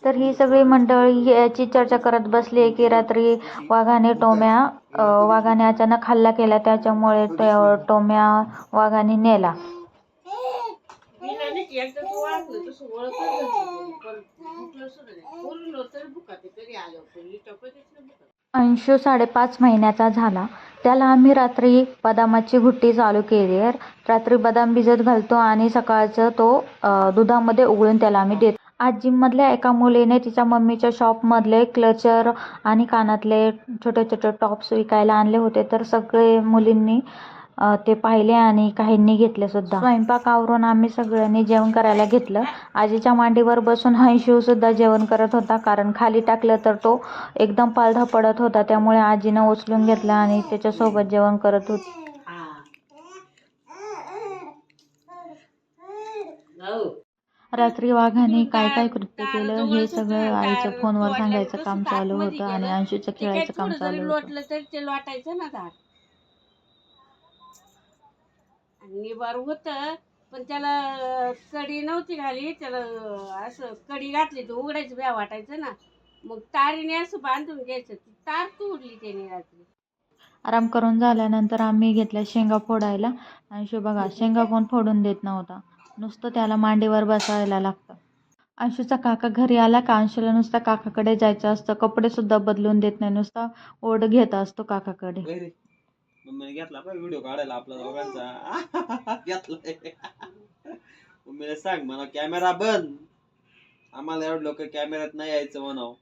तर ही सगळी मंडळी याची चर्चा करत बसली की रात्री वाघाने अचानक हल्ला केला, त्याच्यामुळे टोम्या वाघाने नेला. अंशू 5.5 महिन्याचा झाला. त्याला आम्ही रात्री बदामाची घुट्टी चालू केली. रात्री बदाम भिजत घालतो आणि सकाळचं तो दुधामध्ये उकळून त्याला आम्ही देतो. आज जिममधल्या एका मुलीने तिच्या मम्मीच्या शॉपमधले क्लचर आणि कानातले छोटे छोटे टॉप्स विकायला आणले होते. तर सगळे मुलींनी ते पाहिले आणि काहींनी घेतले सुद्धा. स्वयंपाक आवरून आम्ही सगळ्यांनी जेवण करायला घेतलं. आजीच्या मांडीवर बसून अंशू सुद्धा जेवण करत होता, कारण खाली टाकलं तर तो एकदम पालथा पडत होता. त्यामुळे आजीनं उचलून घेतला आणि त्याच्यासोबत जेवण करत होती. रात्री वाघाने काय काय कृत्य केलं हे सगळं आईचं फोनवर सांगायचं काम चालू होतं आणि अंशूचं खेळायचं काम चालू होतं. निबार होत, पण त्याला कडी नव्हती घाली. त्याला असं कडी घातली तर उघडायचं भ्या वाटायचं ना. मग तारीने असं बांधून घ्यायचं. ती तार तोडली त्याने रात्री. आराम करून झाल्यानंतर आम्ही घेतल्या शेंगा फोडायला. अंशू बघा शेंगा पण फोडून देत नव्हता, नुसतं त्याला मांडीवर बसायला लागतं. अंशूचा काका घरी आला का अंशूला नुसता काकाकडे जायचं असतं. कपडे सुद्धा बदलून देत नाही, नुसता ओढ घेत असतो काकाकडे. मम्मीने घेतला का व्हिडिओ काढायला आपला दोघांचा? घेतलाय. मम्मीला सांग म्हणा कॅमेरा बंद, आम्हाला एवढं लोक कॅमेऱ्यात नाही यायचं म्हणावं.